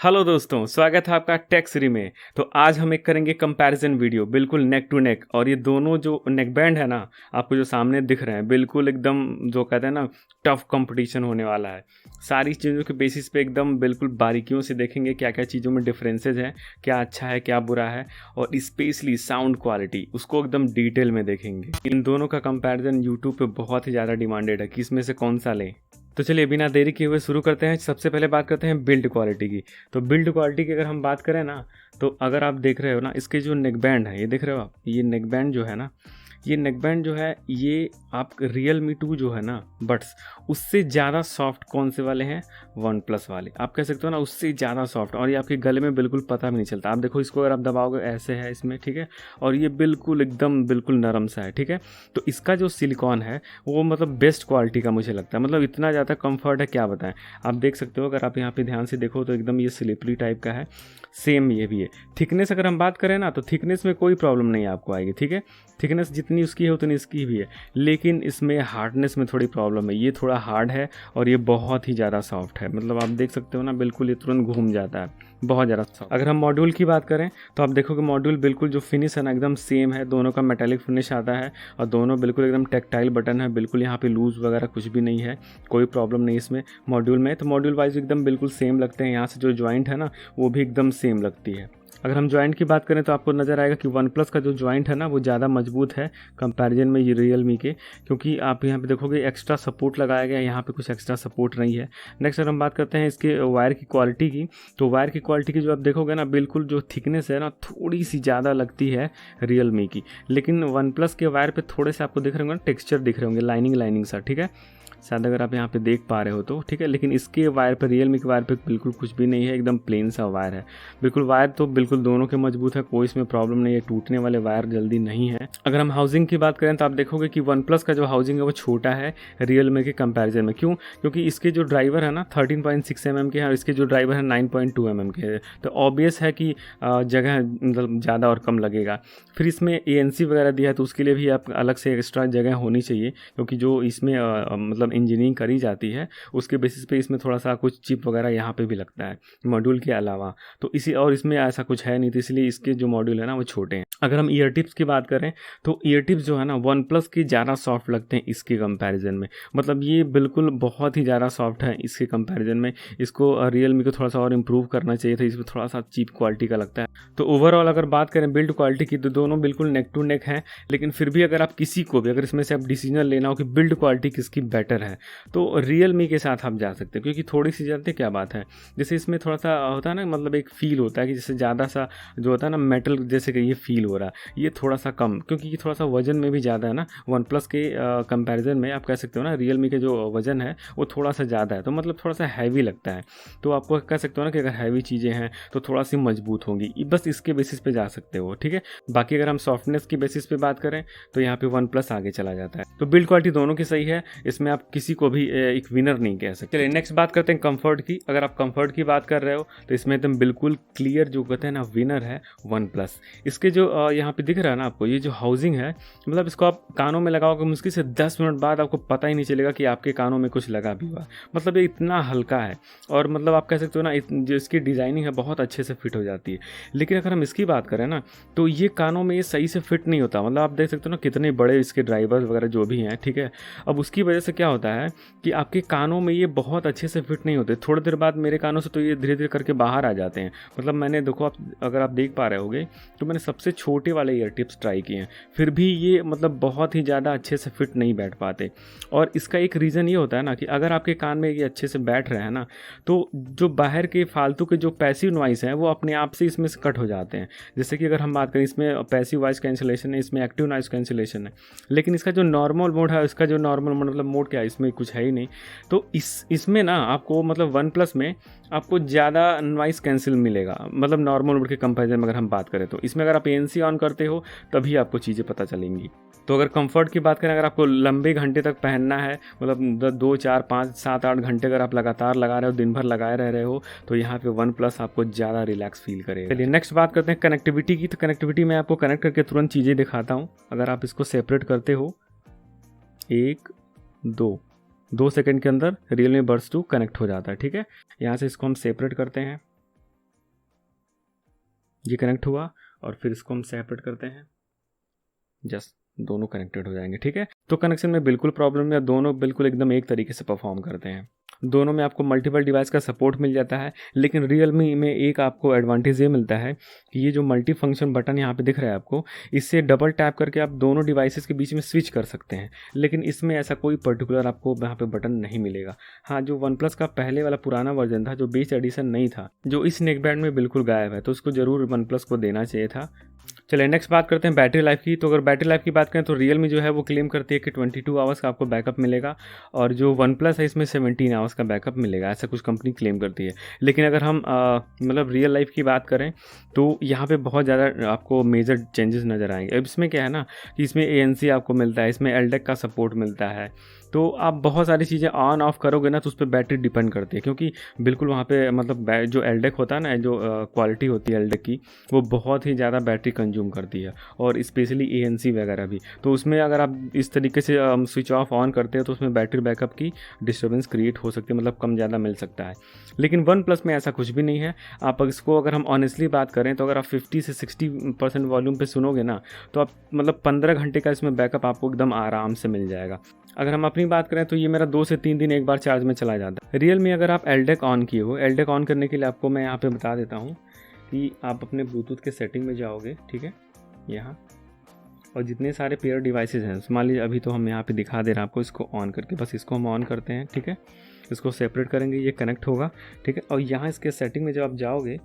Hello दोस्तों, स्वागत है आपका टेक सीरी में। तो आज हम एक करेंगे कंपैरिजन वीडियो, बिल्कुल नेक टू नेक। और ये दोनों जो नेक बैंड है ना, आपको जो सामने दिख रहे हैं, बिल्कुल एकदम जो कहते हैं ना टफ कंपटीशन होने वाला है। सारी चीज़ों के बेसिस पे एकदम बिल्कुल बारीकियों से देखेंगे क्या क्या चीज़ों में डिफरेंसेस हैं, क्या अच्छा है क्या बुरा है, और स्पेशली साउंड क्वालिटी उसको एकदम डिटेल में देखेंगे। इन दोनों का कंपैरिजन यूट्यूब पे बहुत ही ज़्यादा डिमांडेड है कि इसमें से कौन सा लें। तो चलिए बिना देरी किए हुए शुरू करते हैं। सबसे पहले बात करते हैं बिल्ड क्वालिटी की। तो बिल्ड क्वालिटी की अगर हम बात करें ना, तो अगर आप देख रहे हो ना, इसके जो नेक बैंड है, ये देख रहे हो आप, ये नेक बैंड जो है ना, ये नेक बैंड जो है, ये आप Realme 2 जो है ना बड्स, उससे ज़्यादा सॉफ्ट कौन से वाले हैं? वन प्लस वाले। आप कह सकते हो ना उससे ज़्यादा सॉफ्ट, और ये आपके गले में बिल्कुल पता भी नहीं चलता। आप देखो इसको, अगर आप दबाओगे ऐसे है इसमें, ठीक है, और ये बिल्कुल एकदम बिल्कुल नरम सा है, ठीक है। तो इसका जो सिलिकॉन है वो मतलब बेस्ट क्वालिटी का मुझे लगता है, मतलब इतना ज़्यादा कंफर्ट है क्या बताएं। आप देख सकते हो, अगर आप यहाँ पे ध्यान से देखो तो एकदम ये स्लिपरी टाइप का है। सेम ये भी है। थिकनेस अगर हम बात करें ना, तो थिकनेस में कोई प्रॉब्लम नहीं आपको आएगी, ठीक है। थिकनेस जितनी उसकी है उतनी इसकी भी है, लेकिन इसमें हार्डनेस में थोड़ी प्रॉब्लम है। ये थोड़ा हार्ड है और ये बहुत ही ज़्यादा सॉफ्ट है। मतलब आप देख सकते हो ना, बिल्कुल ये तुरंत घूम जाता है, बहुत ज़्यादा सॉफ्ट। अगर हम मॉड्यूल की बात करें तो आप देखोगे मॉड्यूल बिल्कुल जो फिनिश है ना एकदम सेम है। दोनों का मेटालिक फिनिश आता है और दोनों बिल्कुल एकदम टेक्टाइल बटन है। बिल्कुल यहाँ पे लूज़ वगैरह कुछ भी नहीं है, कोई प्रॉब्लम नहीं इसमें मॉड्यूल में। तो मॉड्यूल वाइज एकदम बिल्कुल सेम लगते हैं। यहाँ से जो जॉइंट है ना वो भी एकदम सेम लगती है। अगर हम जॉइंट की बात करें तो आपको नज़र आएगा कि वन प्लस का जो जॉइंट है ना वो ज़्यादा मजबूत है कंपैरिजन में ये Realme के, क्योंकि आप यहाँ पे देखोगे एक्स्ट्रा सपोर्ट लगाया गया है, यहाँ पे कुछ एक्स्ट्रा सपोर्ट नहीं है। नेक्स्ट अगर हम बात करते हैं इसके वायर की क्वालिटी की, तो वायर की क्वालिटी की जो आप देखोगे ना, बिल्कुल जो थिकनेस है ना थोड़ी सी ज़्यादा लगती है Realme की, लेकिन वन प्लस के वायर पर थोड़े से आपको दिख रहे होंगे ना, टेक्स्चर दिख रहे होंगे, लाइनिंग लाइनिंग सा, ठीक है, शायद अगर आप यहाँ पे देख पा रहे हो तो, ठीक है। लेकिन इसके वायर पे, Realme के वायर पे बिल्कुल कुछ भी नहीं है, एकदम प्लेन सा वायर है। बिल्कुल वायर तो बिल्कुल दोनों के मजबूत है, कोई इसमें प्रॉब्लम नहीं है, टूटने वाले वायर जल्दी नहीं है। अगर हम हाउसिंग की बात करें तो आप देखोगे कि वन प्लस का जो हाउसिंग है वो छोटा है Realme के कंपैरिजन में। क्यों? क्योंकि इसके जो ड्राइवर है ना 13.6 mm के हैं और इसके जो ड्राइवर है 9.2 mm के हैं। तो ऑब्वियस है कि जगह मतलब ज़्यादा और कम लगेगा। फिर इसमें ANC वगैरह दिया है तो उसके लिए भी आप अलग से एक्स्ट्रा जगह होनी चाहिए, क्योंकि जो इसमें मतलब इंजीनियरिंग करी जाती है उसके बेसिस पे इसमें थोड़ा सा कुछ चिप वगैरह यहाँ पे भी लगता है मॉड्यूल के अलावा। तो इसी, और इसमें ऐसा कुछ है नहीं, तो इसलिए इसके जो मॉड्यूल है ना वो छोटे हैं। अगर हम ईयर टिप्स की बात करें तो ईयर टिप्स जो है ना वन प्लस के ज़्यादा सॉफ्ट लगते हैं इसके कंपैरिजन में। मतलब ये बिल्कुल बहुत ही ज़्यादा सॉफ्ट है इसके कंपैरिजन में। इसको Realme को थोड़ा सा और इम्प्रूव करना चाहिए था, इसमें थोड़ा सा चीप क्वालिटी का लगता है। तो ओवरऑल अगर बात करें बिल्ड क्वालिटी की तो दोनों बिल्कुल नेक टू नेक हैं, लेकिन फिर भी अगर आप किसी को भी, अगर इसमें से आप डिसीजन लेना हो कि बिल्ड क्वालिटी किसकी बेटर है, तो Realme के साथ आप जा सकते हैं। क्योंकि थोड़ी सी जानते क्या बात है, जैसे इसमें थोड़ा सा होता है ना, मतलब एक फील होता है कि जैसे ज़्यादा सा जो होता है ना मेटल जैसे कि ये फील हो रहा है, ये थोड़ा सा कम, क्योंकि ये थोड़ा सा वजन में भी ज़्यादा है ना वन प्लस के कंपैरिजन में। आप कह सकते हो ना Realme के जो वजन है वो थोड़ा सा ज़्यादा है, तो मतलब थोड़ा सा हैवी लगता है। तो आपको कह सकते हो ना कि अगर हैवी चीज़ें हैं तो थोड़ा सी मजबूत होंगी, बस इसके बेसिस पे जा सकते हो, ठीक है। बाकी अगर हम सॉफ्टनेस की बेसिस पे बात करें तो यहाँ पे वन प्लस आगे चला जाता है। तो बिल्ड क्वालिटी दोनों की सही है, इसमें आप किसी को भी एक विनर नहीं कह सकते। चलिए नेक्स्ट बात करते हैं कंफर्ट की। अगर आप कंफर्ट की बात कर रहे हो तो इसमें एकदम बिल्कुल क्लियर जो कहते हैं ना विनर है वन प्लस। इसके जो यहाँ पे दिख रहा है ना आपको, ये जो हाउसिंग है, मतलब इसको आप कानों में लगाओगे मुश्किल से 10 मिनट बाद आपको पता ही नहीं चलेगा कि आपके कानों में कुछ लगा भी हुआ। मतलब ये इतना हल्का है, और मतलब आप कह सकते हो ना जो इसकी डिज़ाइनिंग है बहुत अच्छे से फिट हो जाती है। लेकिन अगर हम इसकी बात करें ना तो ये कानों में ये सही से फिट नहीं होता। मतलब आप देख सकते हो ना कितने बड़े इसके ड्राइवर्स वगैरह जो भी हैं, ठीक है। अब उसकी वजह से क्या होता है कि आपके कानों में ये बहुत अच्छे से फिट नहीं होते। थोड़ी देर बाद मेरे कानों से तो ये धीरे धीरे करके बाहर आ जाते हैं। मतलब मैंने देखो, आप अगर आप देख पा रहे होगे तो मैंने सबसे छोटे वाले ईयर टिप्स ट्राई किए हैं, फिर भी ये मतलब बहुत ही ज़्यादा अच्छे से फिट नहीं बैठ पाते। और इसका एक रीज़न ये होता है ना कि अगर आपके कान में ये अच्छे से बैठ रहे हैं ना, तो जो बाहर के फालतू के जो पैसिव नॉइस हैं वो अपने आप से इसमें से कट हो जाते हैं। जैसे कि अगर हम बात करें, इसमें पैसिव वॉइस कैंसिलेशन है, इसमें एक्टिव नॉइस कैंसिलेशन है, लेकिन इसका जो नॉर्मल मोड है, इसका जो नॉर्मल मतलब मोड क्या है, इसमें कुछ है ही नहीं। तो इसमें ना आपको मतलब वन प्लस में आपको ज़्यादा नॉइस कैंसिल मिलेगा, मतलब नॉर्मल मोड के कंपैरिजन में अगर हम बात करें तो। इसमें अगर आप ANC ऑन करते हो तभी आपको चीज़ें पता चलेंगी। तो अगर कंफर्ट की बात करें, अगर आपको लंबे घंटे तक पहनना है, मतलब 2 4 5 7 8 घंटे अगर आप लगातार लगा रहे हो, दिन भर लगाए रह रहे हो, तो यहाँ पे वन प्लस आपको ज़्यादा रिलैक्स फील करेगा। चलिए नेक्स्ट बात करते हैं कनेक्टिविटी की। तो कनेक्टिविटी में आपको कनेक्ट करके तुरंत चीज़ें दिखाता हूँ। अगर आप इसको सेपरेट करते हो, 1 2 सेकंड के अंदर Realme Buds 2 कनेक्ट हो जाता है, ठीक है। यहाँ से इसको हम सेपरेट करते हैं, ये कनेक्ट हुआ और फिर इसको हम सेपरेट करते हैं, जस्ट दोनों कनेक्टेड हो जाएंगे। ठीक है, तो कनेक्शन में बिल्कुल प्रॉब्लम नहीं है, दोनों बिल्कुल एकदम एक तरीके से परफॉर्म करते हैं। दोनों में आपको मल्टीपल डिवाइस का सपोर्ट मिल जाता है। लेकिन रियलमी में एक आपको एडवांटेज ये मिलता है कि ये जो मल्टी फंक्शन बटन यहाँ पे दिख रहा है आपको, इससे डबल टैप करके आप दोनों डिवाइसेस के बीच में स्विच कर सकते हैं। लेकिन इसमें ऐसा कोई पर्टिकुलर आपको यहाँ पे बटन नहीं मिलेगा। हाँ, जो वन प्लस का पहले वाला पुराना वर्जन था, जो बेस एडिशन नहीं था, जो इस नेकबैंड में बिल्कुल गायब है, तो उसको जरूर वन प्लस को देना चाहिए था। चलिए नेक्स्ट बात करते हैं बैटरी लाइफ की। तो अगर बैटरी लाइफ की बात करें तो रियलमी जो है वो क्लेम करती है कि 22 आवर्स का आपको बैकअप मिलेगा, और जो वन प्लस है इसमें 17 आवर्स का बैकअप मिलेगा, ऐसा कुछ कंपनी क्लेम करती है। लेकिन अगर हम मतलब रियल लाइफ की बात करें तो यहाँ पे बहुत ज़्यादा आपको मेजर चेंजेस नज़र आएंगे। अब इसमें क्या है ना कि इसमें ANC आपको मिलता है, इसमें एलडेक का सपोर्ट मिलता है, तो आप बहुत सारी चीज़ें ऑन ऑफ करोगे ना तो उस पर बैटरी डिपेंड करती है, क्योंकि बिल्कुल वहाँ पे मतलब जो एलडेक होता है ना, जो क्वालिटी होती है एलडेक की, वो बहुत ही ज़्यादा बैटरी कंज्यूम करती है, और स्पेशली ANC वगैरह भी। तो उसमें अगर आप इस तरीके से स्विच ऑफ ऑन करते हो तो उसमें बैटरी बैकअप की डिस्टर्बेंस क्रिएट हो सकती है, मतलब कम ज़्यादा मिल सकता है। लेकिन वन प्लस में ऐसा कुछ भी नहीं है। आप इसको अगर हम ऑनेस्टली बात करें तो अगर आप 50 से 60% वॉल्यूम पे सुनोगे ना तो आप मतलब 15 घंटे का इसमें बैकअप आपको एकदम आराम से मिल जाएगा। अगर हम अपनी बात करें तो ये मेरा 2 से 3 दिन एक बार चार्ज में चला जाता है। रियल में अगर आप एलडेक ऑन किए हो, एलडेक ऑन करने के लिए आपको मैं यहाँ पे बता देता हूँ कि आप अपने ब्लूटूथ के सेटिंग में जाओगे, ठीक है, यहाँ, और जितने सारे पेयर डिवाइसेस हैं, मान लीजिए अभी तो हम यहाँ पे दिखा दे रहे हैं आपको, इसको ऑन करके, बस इसको हम ऑन करते हैं, ठीक है, इसको सेपरेट करेंगे, ये कनेक्ट होगा, ठीक है, और यहाँ इसके सेटिंग में जब आप जाओगे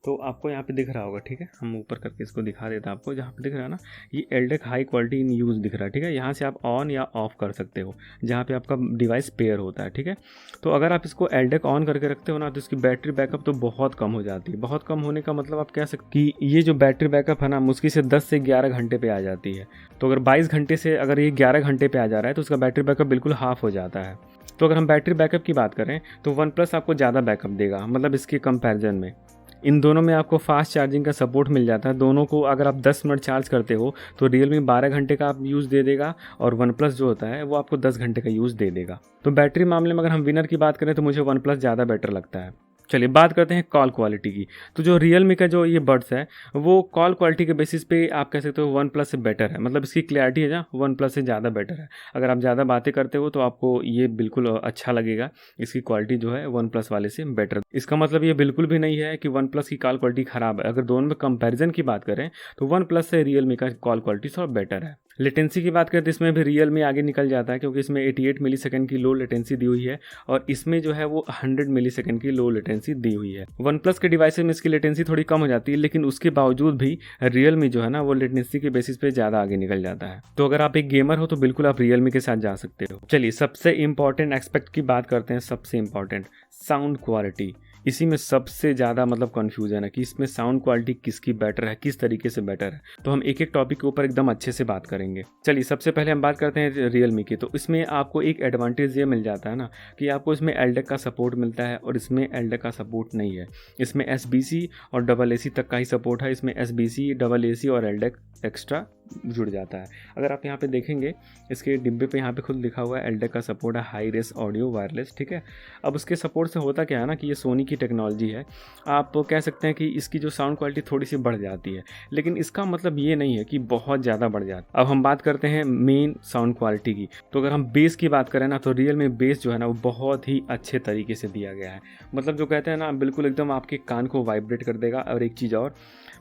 तो आपको यहाँ पे दिख रहा होगा, ठीक है, हम ऊपर करके इसको दिखा देते हैं आपको, जहाँ पे दिख रहा है ना ये एलडेक हाई क्वालिटी इन यूज़ दिख रहा है, ठीक है, यहाँ से आप ऑन या ऑफ कर सकते हो जहाँ पे आपका डिवाइस पेयर होता है, ठीक है। तो अगर आप इसको एलडेक ऑन करके रखते हो ना तो इसकी बैटरी बैकअप तो बहुत कम हो जाती है। बहुत कम होने का मतलब आप कह सकते कि ये जो बैटरी बैकअप है ना मुश्किल से 10 से 11 घंटे पे आ जाती है। तो अगर 22 घंटे से अगर ये 11 घंटे पे आ जा रहा है तो उसका बैटरी बैकअप बिल्कुल हाफ हो जाता है। तो अगर हम बैटरी बैकअप की बात करें तो वन प्लस आपको ज़्यादा बैकअप देगा, मतलब इसके कंपैरिजन में। इन दोनों में आपको फास्ट चार्जिंग का सपोर्ट मिल जाता है। दोनों को अगर आप 10 मिनट चार्ज करते हो तो रियलमी 12 घंटे का आप यूज़ दे देगा, और वन प्लस जो होता है वो आपको 10 घंटे का यूज़ दे देगा। तो बैटरी मामले में अगर हम विनर की बात करें तो मुझे वन प्लस ज़्यादा बेटर लगता है। चलिए बात करते हैं कॉल क्वालिटी की। तो जो रियलमी का जो ये बड्स है वो कॉल क्वालिटी के बेसिस पे आप कह सकते हो वन प्लस से बेटर है, मतलब इसकी क्लैरिटी है ना वन प्लस से ज़्यादा बेटर है। अगर आप ज़्यादा बातें करते हो तो आपको ये बिल्कुल अच्छा लगेगा, इसकी क्वालिटी जो है वन प्लस वाले से बेटर। इसका मतलब ये बिल्कुल भी नहीं है कि वन प्लस की कॉल क्वालिटी ख़राब है। अगर दोनों में कंपेरिजन की बात करें तो वन प्लस से रियलमी का कॉल क्वालिटी थोड़ा बेटर है। लेटेंसी की बात करें तो इसमें भी रियलमी आगे निकल जाता है, क्योंकि इसमें 88 मिलीसेकंड की लो लेटेंसी दी हुई है, और इसमें जो है वो 100 मिलीसेकंड की लो लेटेंसी दी हुई है। वन प्लस के डिवाइसेस में इसकी लेटेंसी थोड़ी कम हो जाती है, लेकिन उसके बावजूद भी रियलमी जो है ना वो लेटेंसी के बेसिस पे ज़्यादा आगे निकल जाता है। तो अगर आप एक गेमर हो तो बिल्कुल आप रियलमी के साथ जा सकते हो। चलिए सबसे इंपॉर्टेंट एस्पेक्ट की बात करते हैं, सबसे इंपॉर्टेंट साउंड क्वालिटी। इसी में सबसे ज़्यादा मतलब कन्फ्यूजन है कि इसमें साउंड क्वालिटी किसकी बेटर है, किस तरीके से बेटर है। तो हम एक एक टॉपिक के ऊपर एकदम अच्छे से बात करेंगे। चलिए सबसे पहले हम बात करते हैं रियलमी की। तो इसमें आपको एक एडवांटेज ये मिल जाता है ना कि आपको इसमें एलडेक का सपोर्ट मिलता है, और इसमें एलडेक का सपोर्ट नहीं है। इसमें SBC और AC तक का ही सपोर्ट है, इसमें SBC, AC और एलडेक एक्स्ट्रा जुड़ जाता है। अगर आप यहाँ पे देखेंगे इसके डिब्बे पे यहाँ पे खुद लिखा हुआ है एलडेक का सपोर्ट है, हाई रेस ऑडियो वायरलेस, ठीक है। अब उसके सपोर्ट से होता क्या है ना कि ये सोनी की टेक्नोलॉजी है, आप कह सकते हैं कि इसकी जो साउंड क्वालिटी थोड़ी सी बढ़ जाती है, लेकिन इसका मतलब ये नहीं है कि बहुत ज़्यादा बढ़ जाती है। अब हम बात करते हैं मेन साउंड क्वालिटी की। तो अगर हम बेस की बात करें ना तो रियल में बेस जो है ना वो बहुत ही अच्छे तरीके से दिया गया है, मतलब जो कहते हैं ना बिल्कुल एकदम आपके कान को वाइब्रेट कर देगा। और एक चीज़ और,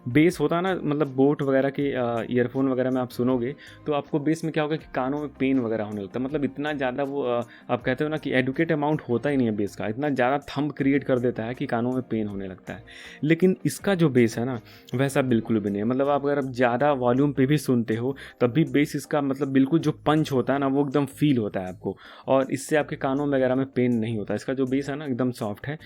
बेस होता है ना मतलब बोट वगैरह के ईयरफोन वगैरह में आप सुनोगे तो आपको बेस में क्या होगा कि कानों में पेन वगैरह होने लगता है, मतलब इतना ज़्यादा वो आप कहते हो ना कि एडुकेट अमाउंट होता ही नहीं है बेस का, इतना ज़्यादा थंब क्रिएट कर देता है कि कानों में पेन होने लगता है। लेकिन इसका जो बेस है ना वैसा बिल्कुल भी नहीं है, मतलब आप अगर आप ज़्यादा वॉल्यूम पे भी सुनते हो तब भी बेस इसका मतलब बिल्कुल जो पंच होता है ना वो एकदम फील होता है आपको, और इससे आपके कानों वगैरह में पेन नहीं होता। इसका जो बेस है ना एकदम सॉफ्ट है,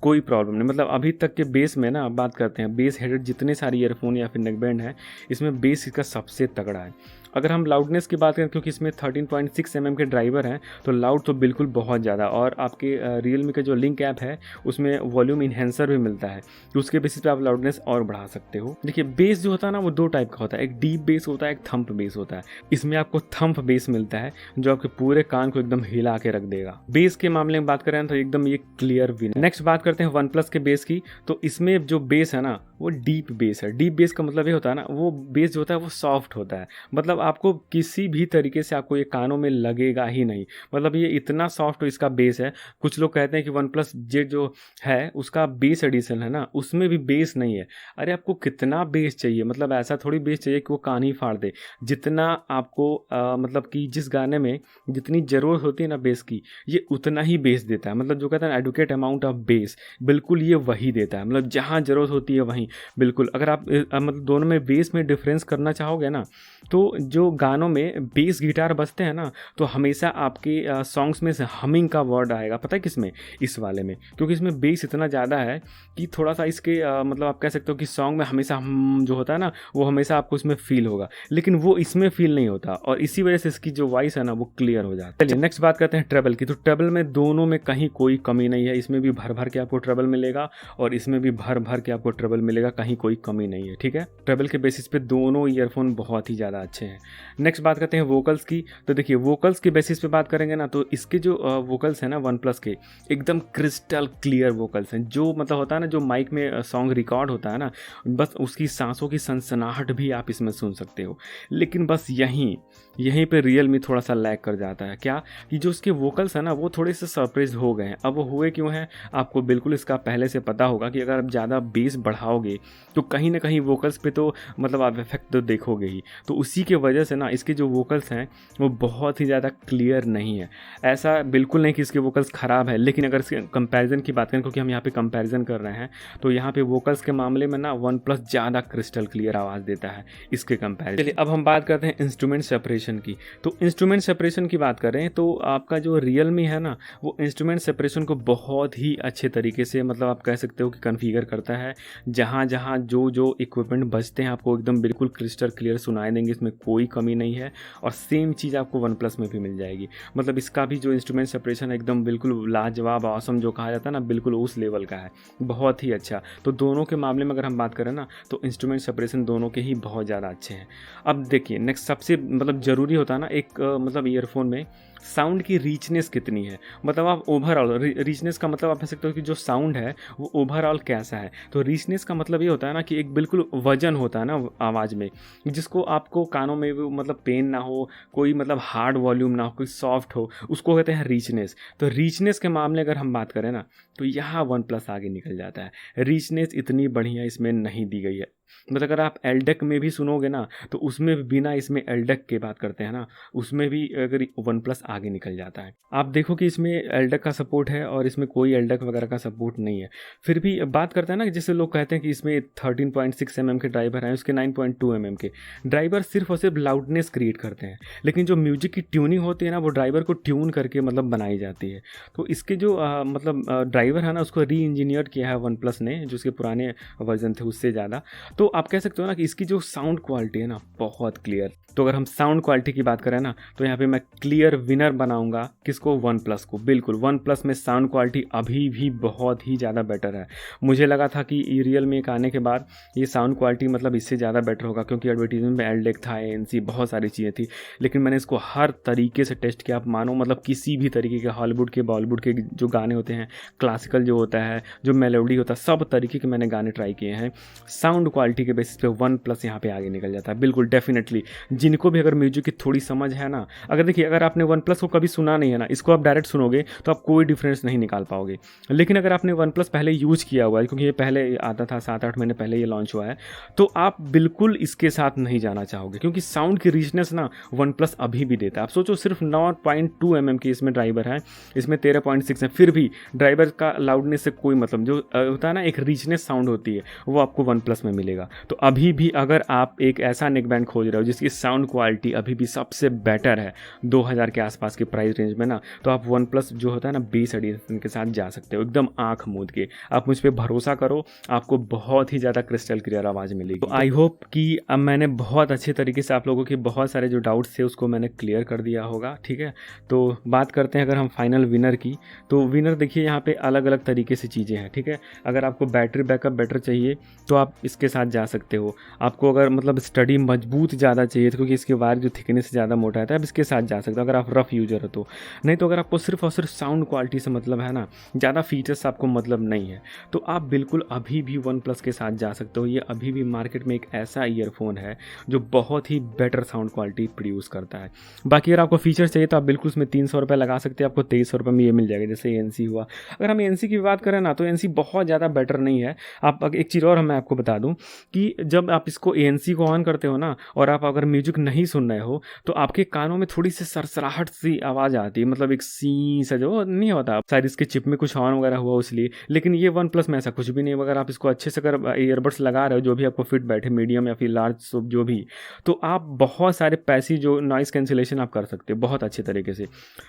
कोई प्रॉब्लम नहीं। मतलब अभी तक के बेस में ना बात करते हैं, बेस हेडेड जितने सारे ईयरफोन या फिर नेकबैंड है इसमें बेस इसका सबसे तगड़ा है। अगर हम लाउडनेस की बात करें, क्योंकि इसमें 13.6 mm के ड्राइवर हैं तो लाउड तो बिल्कुल बहुत ज़्यादा, और आपके रियलमी का जो लिंक ऐप है उसमें वॉल्यूम इन्हेंसर भी मिलता है, तो उसके बेसिस पे आप लाउडनेस और बढ़ा सकते हो। देखिए बेस जो होता है ना वो दो टाइप का होता है, एक डीप बेस होता है, एक थंप बेस होता है। इसमें आपको थंप बेस मिलता है जो आपके पूरे कान को एकदम हिला के रख देगा। बेस के मामले में बात करें तो एकदम ये क्लियर विन। नेक्स्ट बात करते हैं वन प्लस के बेस की। तो इसमें जो बेस है ना वो डीप बेस है। डीप बेस का मतलब ये होता है ना, वो बेस जो होता है वो सॉफ्ट होता है, मतलब आपको किसी भी तरीके से आपको ये कानों में लगेगा ही नहीं, मतलब ये इतना सॉफ्ट इसका बेस है। कुछ लोग कहते हैं कि वन प्लस जेड जो है उसका बेस एडिशन है ना, उसमें भी बेस नहीं है। अरे आपको कितना बेस चाहिए, मतलब ऐसा थोड़ी बेस चाहिए कि वो कान ही फाड़ दे। जितना आपको मतलब कि जिस गाने में जितनी ज़रूरत होती है ना बेस की, ये उतना ही बेस देता है। मतलब जो कहते हैं ना एडुकेट अमाउंट ऑफ बेस, बिल्कुल ये वही देता है, मतलब जहाँ ज़रूरत होती है वहीं। बिल्कुल अगर आप मतलब दोनों में बेस में डिफरेंस करना चाहोगे ना, तो जो गानों में बेस गिटार बजते हैं ना, तो हमेशा आपके सॉन्ग्स में से हमिंग का वर्ड आएगा। पता है किसमें? इस वाले में, क्योंकि इसमें बेस इतना ज़्यादा है कि थोड़ा सा इसके मतलब आप कह सकते हो कि सॉन्ग में हमेशा हम जो होता है ना, वो हमेशा आपको इसमें फील होगा, लेकिन वो इसमें फील नहीं होता, और इसी वजह से इसकी जो वॉइस है ना वो क्लियर हो जाती है। चलिए नेक्स्ट बात करते हैं ट्रेबल की। तो ट्रेबल में दोनों में कहीं कोई कमी नहीं है, इसमें भी भर भर के आपको ट्रेबल मिलेगा और इसमें भी भर भर के आपको ट्रेबल मिलेगा, कहीं कोई कमी नहीं है, ठीक है। ट्रेबल के बेसिस पे दोनों ईयरफोन बहुत ही ज़्यादा अच्छे हैं। नेक्स्ट बात करते हैं वोकल्स की। तो देखिए वोकल्स के बेसिस पे बात करेंगे ना, तो इसके जो वोकल्स हैं ना वन प्लस के, एकदम क्रिस्टल क्लियर वोकल्स हैं। जो मतलब होता है ना, जो माइक में सॉन्ग रिकॉर्ड होता है ना, बस उसकी सांसों की सनसनाहट भी आप इसमें सुन सकते हो। लेकिन बस यहीं पे रियल मी थोड़ा सा लैग कर जाता है। क्या कि जो उसके वोकल्स हैं ना वो थोड़े से सरप्राइज हो गए हैं। अब वो हुए क्यों हैं, आपको बिल्कुल इसका पहले से पता होगा कि अगर आप ज़्यादा बेस बढ़ाओगे तो कहीं ना कहीं वोकल्स पे तो मतलब आप इफेक्ट तो देखोगे ही। तो उसी के वजह से ना इसके जो वोकल्स हैं वो बहुत ही ज़्यादा क्लियर नहीं है। ऐसा बिल्कुल नहीं कि इसके वोकल्स ख़राब है, लेकिन अगर इसके कंपैरिजन की बात करें, क्योंकि हम यहाँ पे कंपैरिजन कर रहे हैं, तो यहाँ पे वोकल्स के मामले में ना वन प्लस ज़्यादा क्रिस्टल क्लियर आवाज़ देता है इसके कंपैरिजन। चलिए अब हम बात करते हैं इंस्ट्रूमेंट सेपरेशन की। तो इंस्ट्रूमेंट सेपरेशन की बात करें तो आपका जो रियलमी है ना, वो इंस्ट्रूमेंट सेपरेशन को बहुत ही अच्छे तरीके से मतलब आप कह सकते हो कि कॉन्फ़िगर करता है। जहाँ जहाँ जो इक्विपमेंट बजते हैं आपको एकदम बिल्कुल क्रिस्टल क्लियर सुनाई देंगे, इसमें कोई कमी नहीं है। और सेम चीज़ आपको वन प्लस में भी मिल जाएगी। मतलब इसका भी जो इंस्ट्रूमेंट सेपरेशन है एकदम बिल्कुल लाजवाब ऑसम जो कहा जाता है ना, बिल्कुल उस लेवल का है, बहुत ही अच्छा। तो दोनों के मामले में अगर हम बात करें ना, तो इंस्ट्रूमेंट सेपरेशन दोनों के ही बहुत ज़्यादा अच्छे हैं। अब देखिए नेक्स्ट सबसे मतलब ज़रूरी होता है ना एक मतलब ईयरफोन में साउंड की रीचनेस कितनी है। मतलब आप ओवरऑल रीचनेस का मतलब आप कह सकते हो कि जो साउंड है वो ओवरऑल कैसा है। तो रीचनेस का मतलब ये होता है ना कि एक बिल्कुल वजन होता है ना आवाज़ में, जिसको आपको कानों में भी मतलब पेन ना हो, कोई मतलब हार्ड वॉल्यूम ना हो, कोई सॉफ्ट हो, उसको कहते हैं रीचनेस। तो रीचनेस के मामले अगर हम बात करें ना, तो यहाँ वन प्लस आगे निकल जाता है। रीचनेस इतनी बढ़िया इसमें नहीं दी गई है। मतलब अगर आप एलडेक में भी सुनोगे ना, तो उसमें भी बिना इसमें एलडेक की बात करते हैं ना, उसमें भी अगर वन प्लस आगे निकल जाता है। आप देखो कि इसमें एलडेक का सपोर्ट है और इसमें कोई एलडेक वगैरह का सपोर्ट नहीं है। फिर भी बात करते हैं ना, जैसे लोग कहते हैं कि इसमें 13.6 mm के ड्राइवर हैं, उसके 9.2 mm के ड्राइवर सिर्फ और सिर्फ लाउडनेस क्रिएट करते हैं, लेकिन जो म्यूजिक की ट्यूनिंग होती है ना, वो ड्राइवर को ट्यून करके मतलब बनाई जाती है। तो इसके जो मतलब ड्राइवर है ना, उसको री इंजीनियर किया है वन प्लस ने, जो उसके पुराने वर्जन थे उससे ज़्यादा। तो आप कह सकते हो ना कि इसकी जो साउंड क्वालिटी है ना बहुत क्लियर। तो अगर हम साउंड क्वालिटी की बात करें ना, तो यहाँ पे मैं क्लियर विनर बनाऊंगा किसको, वन प्लस को। बिल्कुल वन प्लस में साउंड क्वालिटी अभी भी बहुत ही ज़्यादा बेटर है। मुझे लगा था कि रियल मी के आने के बाद ये साउंड क्वालिटी मतलब इससे ज़्यादा बेटर होगा, क्योंकि एडवर्टीजमेंट में एलडेक था, ANC बहुत सारी चीज़ें थी, लेकिन मैंने इसको हर तरीके से टेस्ट किया। आप मानो मतलब किसी भी तरीके के हॉलीवुड के बॉलीवुड के जो गाने होते हैं, क्लासिकल जो होता है, जो मेलोडी होता है, सब तरीके के मैंने गाने ट्राई किए हैं। साउंड क्वालिटी के बेसिस पे वन प्लस यहाँ पे आगे निकल जाता है बिल्कुल डेफिनेटली। जिनको भी अगर म्यूजिक की थोड़ी समझ है ना, अगर देखिए अगर आपने वन प्लस को कभी सुना नहीं है ना, इसको आप डायरेक्ट सुनोगे तो आप कोई डिफरेंस नहीं निकाल पाओगे। लेकिन अगर आपने वन प्लस पहले यूज किया हुआ है, क्योंकि ये पहले आता था 7-8 महीने पहले ये लॉन्च हुआ है, तो आप बिल्कुल इसके साथ नहीं जाना चाहोगे, क्योंकि साउंड की रिचनेस ना वन प्लस अभी भी देता है। आप सोचो सिर्फ 9.2 mm की इसमें ड्राइवर है, इसमें 13.6 है, फिर भी ड्राइवर का लाउडनेस से कोई मतलब, जो होता है ना एक रिचनेस साउंड होती है, वो आपको वन प्लस में मिलेगा। तो अभी भी अगर आप एक ऐसा नेक बैंड खोज रहे हो जिसकी साउंड क्वालिटी अभी भी सबसे बेटर है 2000 के आसपास के प्राइस रेंज में ना, तो आप वन प्लस जो होता है ना बेस एडिशन के साथ जा सकते हो, एकदम आंख मूंद के। आप मुझ पर भरोसा करो, आपको बहुत ही ज़्यादा क्रिस्टल क्लियर आवाज़ मिलेगी। तो आई होप कि अब मैंने बहुत अच्छे तरीके से आप लोगों के बहुत सारे जो डाउट्स थे उसको मैंने क्लियर कर दिया होगा, ठीक है। तो बात करते हैं अगर हम फाइनल विनर की, तो विनर देखिए यहाँ पे अलग अलग तरीके से चीज़ें हैं, ठीक है। अगर आपको बैटरी बैकअप बेटर चाहिए तो आप इसके साथ जा सकते हो। आपको अगर मतलब स्टडी मजबूत ज़्यादा चाहिए तो, क्योंकि इसके वायर जो थिकनेस ज़्यादा मोटा रहता है, आप इसके साथ जा सकते हो अगर आप रफ़ यूज़र हो तो। नहीं तो अगर आपको सिर्फ और सिर्फ साउंड क्वालिटी से मतलब है ना, ज़्यादा फीचर्स आपको मतलब नहीं है, तो आप बिल्कुल अभी भी वन प्लस के साथ जा सकते हो। ये अभी भी मार्केट में एक ऐसा ईयरफोन है जो बहुत ही बेटर साउंड क्वालिटी प्रोड्यूस करता है। बाकी अगर आपको फीचर्स चाहिए तो आप बिल्कुल उसमें 300 रुपये लगा सकते हैं, आपको 2300 रुपये में ये मिल जाएगा, जैसे ANC हुआ। अगर हम ANC की बात करें ना, तो ANC बहुत ज़्यादा बेटर नहीं है। आप एक चीज़ और मैं आपको बता दूं कि जब आप इसको ANC को ऑन करते हो ना, और आप अगर म्यूजिक नहीं सुन रहे हो, तो आपके कानों में थोड़ी सी सरसराहट सी आवाज़ आती है, मतलब एक सी सा जो नहीं होता, शायद इसके चिप में कुछ ऑन वगैरह हुआ इसलिए। लेकिन ये वन प्लस में ऐसा कुछ भी नहीं है। अगर आप इसको अच्छे से अगर ईयरबड्स लगा रहे हो, जो भी आपको फिट बैठे, मीडियम या फिर लार्ज जो भी, तो आप बहुत सारे पैसिव जो नॉइस कैंसिलेशन आप कर सकते हो बहुत अच्छे तरीके से।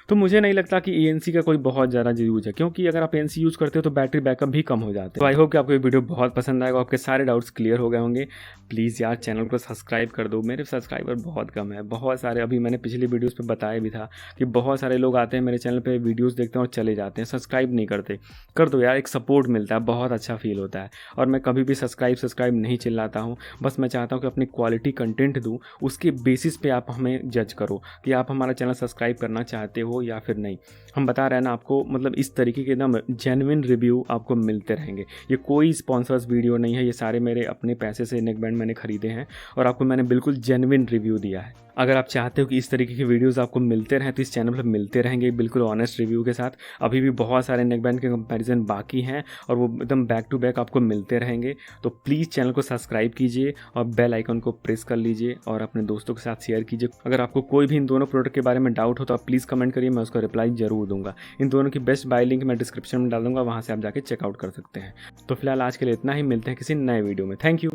तो मुझे नहीं लगता कि ANC का कोई बहुत ज़्यादा यूज है, क्योंकि अगर आप ANC यूज़ करते हो तो बैटरी बैकअप भी कम हो जाते हैं। तो आई होप कि आपको ये वीडियो बहुत पसंद आएगा, आपके सारे डाउट्स क्लियर हो गए होंगे। प्लीज़ यार चैनल को सब्सक्राइब कर दो, मेरे सब्सक्राइबर बहुत कम है। बहुत सारे, अभी मैंने पिछली वीडियोस पे बताया भी था कि बहुत सारे लोग आते हैं मेरे चैनल पे, वीडियोस देखते हैं और चले जाते हैं, सब्सक्राइब नहीं करते। कर दो यार, एक सपोर्ट मिलता है, बहुत अच्छा फील होता है। और मैं कभी भी सब्सक्राइब नहीं चिल्लाता हूँ, बस मैं चाहता हूँ कि अपनी क्वालिटी कंटेंट दूँ, उसके बेसिस पे आप हमें जज करो कि आप हमारा चैनल सब्सक्राइब करना चाहते हो या फिर नहीं। हम बता रहे हैं ना आपको, मतलब इस तरीके के एकदम जेन्युइन रिव्यू आपको मिलते रहेंगे। ये कोई स्पॉन्सर्स वीडियो नहीं है, ये सारे मेरे अपने पैसे से नेकबैंड मैंने खरीदे हैं और आपको मैंने बिल्कुल जेन्युइन रिव्यू दिया है। अगर आप चाहते हो कि इस तरीके की वीडियोस आपको मिलते रहें तो इस चैनल पर मिलते रहेंगे बिल्कुल ऑनेस्ट रिव्यू के साथ। अभी भी बहुत सारे नेकबैंड के कंपैरिजन बाकी हैं और वो एकदम बैक टू बैक आपको मिलते रहेंगे। तो प्लीज़ चैनल को सब्सक्राइब कीजिए और बेल आइकन को प्रेस कर लीजिए और अपने दोस्तों के साथ शेयर कीजिए। अगर आपको कोई भी इन दोनों प्रोडक्ट के बारे में डाउट हो तो आप प्लीज़ कमेंट करिए, मैं उसका रिप्लाई जरूर दूंगा। इन दोनों की बेस्ट बाय लिंक मैं डिस्क्रिप्शन में डाल दूंगा, वहाँ से आप जाके चेकआउट कर सकते हैं। तो फिलहाल आज के लिए इतना ही, मिलते हैं किसी नए वीडियो में। Thank you.